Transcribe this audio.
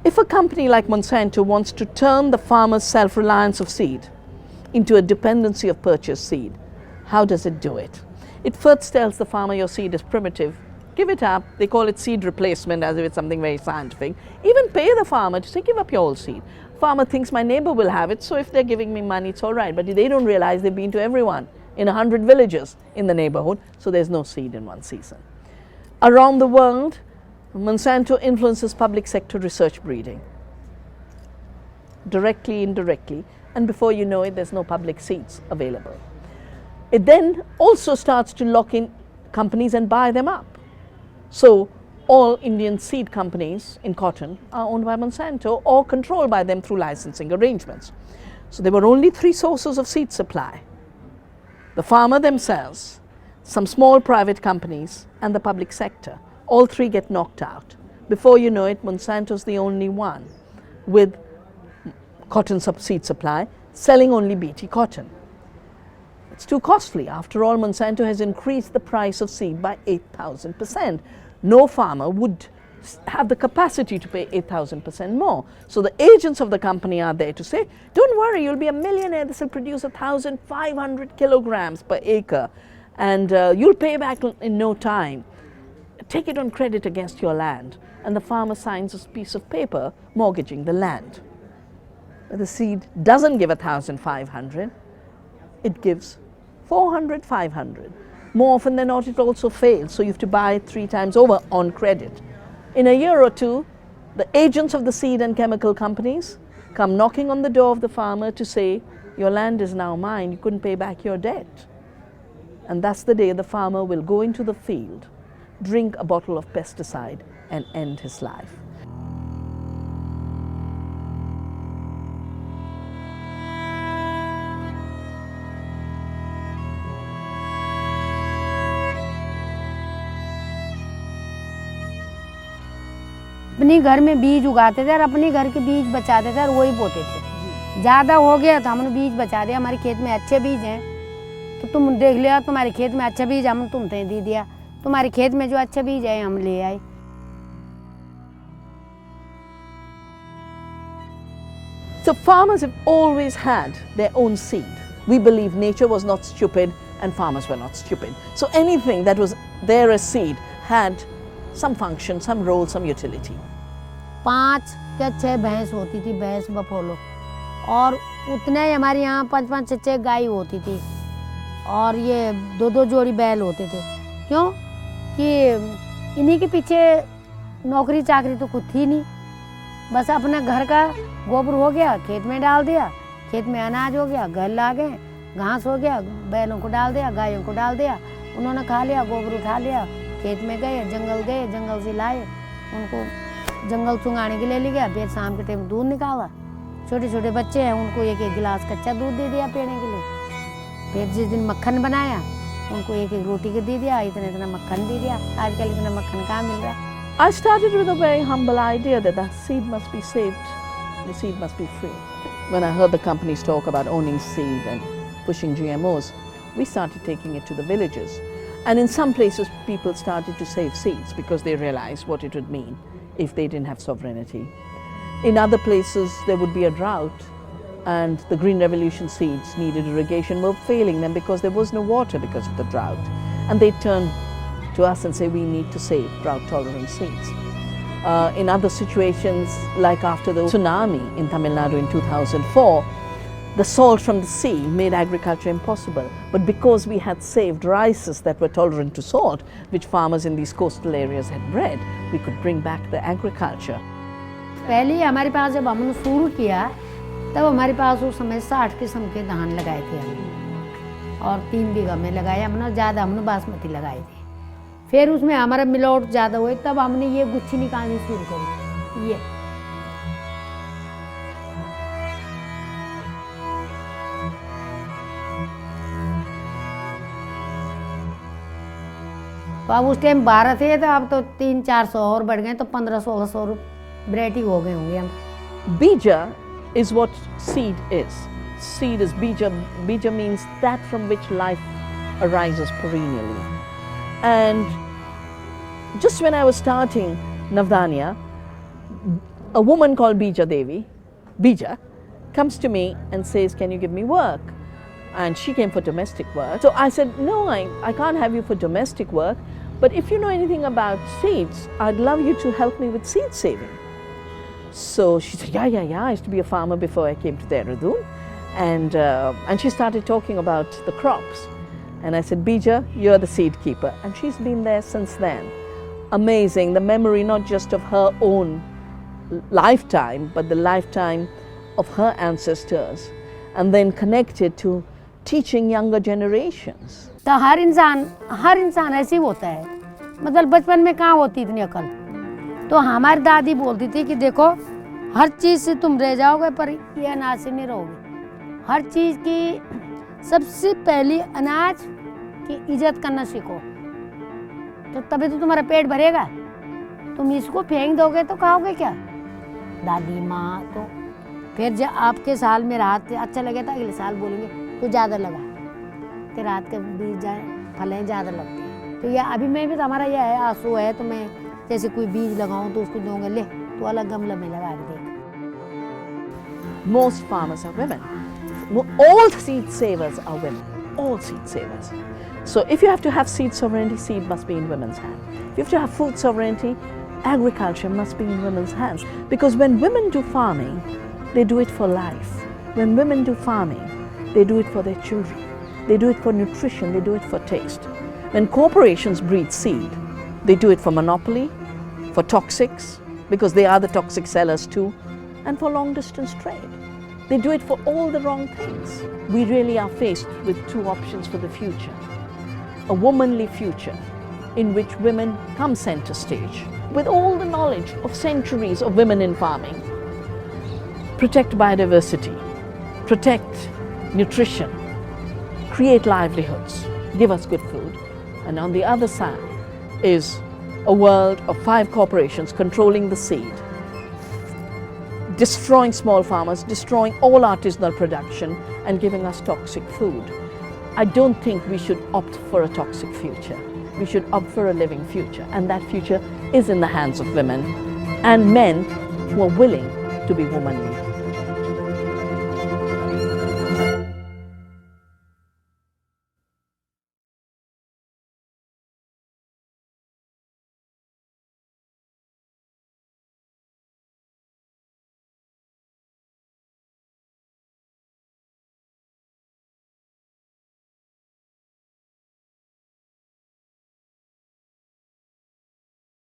If a company like Monsanto wants to turn the farmer's self-reliance of seed into a dependency of purchased seed, how does it do it? It first tells the farmer your seed is primitive, give it up. They call it seed replacement as if it's something very scientific. Even pay the farmer to say, give up your old seed. Farmer thinks my neighbor will have it, so if they're giving me money, it's all right. But they don't realize they've been to everyone in 100 villages in the neighborhood, so there's no seed in one season. Around the world, Monsanto influences public sector research breeding, directly, indirectly, and before you know it, there's no public seeds available. It then also starts to lock in companies and buy them up. So all Indian seed companies in cotton are owned by Monsanto or controlled by them through licensing arrangements. So there were only three sources of seed supply: the farmer themselves, some small private companies, and the public sector. All three get knocked out. Before you know it, Monsanto's the only one with cotton seed supply, selling only BT cotton. It's too costly. After all, Monsanto has increased the price of seed by 8,000%. No farmer would have the capacity to pay 8,000% more. So the agents of the company are there to say, don't worry, you'll be a millionaire. This will produce 1,500 kilograms per acre, and you'll pay back in no time. Take it on credit against your land. And the farmer signs a piece of paper mortgaging the land. But the seed doesn't give 1,500, it gives 400, 500. More often than not, it also fails, so you have to buy it 3 times over on credit. In a year or two, the agents of the seed and chemical companies come knocking on the door of the farmer to say, your land is now mine, you couldn't pay back your debt. And that's the day the farmer will go into the field, drink a bottle of pesticide, and end his life. अपने घर में बीज उगाते थे और अपने घर के बीज बचाते थे और वही बोते थे। ज़्यादा हो गया तो हमने बीज बचा दिया, हमारे खेत में अच्छे बीज हैं तो तुम देख लिया, तुम्हारे खेत में अच्छा बीज हम तुमसे दे दिया, तुम्हारे खेत में जो अच्छा बीज है हम ले आए। So farmers have always had their own seed. We believe nature was not stupid and farmers were not stupid. So anything that was there as seed had some function, some role, some utility. 5 या 6 भैंस होती थी, भैंस बफोलो, और उतने ही हमारे यहाँ 5-5, 6-6 गाय होती थी और ये 2-2 जोड़ी बैल होते थे। क्यों कि इन्हीं के पीछे नौकरी चाकरी तो कुछ थी नहीं, बस अपना घर का गोबर हो गया खेत में डाल दिया, खेत में अनाज हो गया, घर ला गए, घास हो गया, बैलों को डाल दिया, गायों को डाल दिया, उन्होंने खा लिया, गोबर उठा लिया, खेत में गए, जंगल से लाए, उनको जंगल चुंगाने के लिए ले गया, फिर शाम के टाइम दूध निकाला। छोटे छोटे बच्चे हैं, उनको 1-1 गिलास कच्चा दूध दे दिया पीने के लिए। फिर जिस दिन मक्खन बनाया, उनको 1-1 रोटी के दे दिया, इतना मक्खन दे दिया। आजकल इतना मक्खन कहाँ मिल रहा है। I started with a very humble idea that the seed must be saved, the seed must be free. When I heard the companies talk about owning seed and pushing GMOs, we started taking it to the villages. And in some places, people started to save seeds because they realized what it would mean if they didn't have sovereignty. In other places, there would be a drought, and the Green Revolution seeds needed irrigation, were failing them because there was no water because of the drought. And they turned to us and say, we need to save drought-tolerant seeds. In other situations, like after the tsunami in Tamil Nadu in 2004, the salt from the sea made agriculture impossible. But because we had saved rices that were tolerant to salt, which farmers in these coastal areas had bred, we could bring back the agriculture. पहले हमारे पास जब हमने शुरू किया, तब हमारे पास उस समय 60 किस्म के धान लगाए थे हमने, और 3 बीघा में लगाए हमने, ज़्यादा हमने बासमती लगाए थे। फिर उसमें हमारा मिलावट ज़्यादा हुई, तब हमने ये गुच्छी निकालनी शुरू करी। ये तो अब उस टाइम 12 थे, तो अब तो 300-400 और बढ़ गए, तो 1500-1600 वैरायटी हो गए होंगे हम। Bija is what seed is. Seed is bija. Bija means that from which life arises perennially. And just when I was starting Navdanya, a woman called Bija, comes to me and says, can you give me work? And she came for domestic work. So I said, no, I can't have you for domestic work, but if you know anything about seeds, I'd love you to help me with seed saving. So she said, yeah, I used to be a farmer before I came to Dehradun. And she started talking about the crops. And I said, Bija, you're the seed keeper. And she's been there since then. Amazing, the memory not just of her own lifetime, but the lifetime of her ancestors, and then connected to teaching younger generations. तो हर इंसान ऐसे ही होता है, मतलब बचपन में कहाँ होती इतनी अकल। तो हमारी दादी बोलती थी कि देखो हर चीज़ से तुम रह जाओगे पर ये अनाज से नहीं रहोगे। हर चीज़ की सबसे पहली अनाज की इज्जत करना सीखो, तो तभी तो तुम्हारा पेट भरेगा। तुम इसको फेंक दोगे तो खाओगे क्या? दादी माँ तो फिर जब आपके साल में रात अच्छा लगे तो अगले साल बोलेंगे तो ज़्यादा लगा, तो रात के बीज फलें ज़्यादा लगती हैं। तो यह अभी में भी तो हमारा यह है, आंसू है, तो मैं जैसे कोई बीज लगाऊं तो उसको दूंगा, ले तो अलग गमला में लगा के देख। Most farmers are women. All seed savers are women. All seed savers. So if you have to have seed sovereignty, seed must be in women's hands. If you have to have food sovereignty, agriculture must be in women's hands. Because when women do farming, they do it for life. When women do farming, they do it for their children. They do it for nutrition, they do it for taste. When corporations breed seed, they do it for monopoly, for toxics, because they are the toxic sellers too, and for long distance trade. They do it for all the wrong things. We really are faced with two options for the future. A womanly future in which women come center stage with all the knowledge of centuries of women in farming. Protect biodiversity, protect nutrition, create livelihoods, give us good food. And on the other side is a world of 5 corporations controlling the seed, destroying small farmers, destroying all artisanal production, and giving us toxic food. I don't think we should opt for a toxic future. We should opt for a living future, and that future is in the hands of women and men who are willing to be womanly.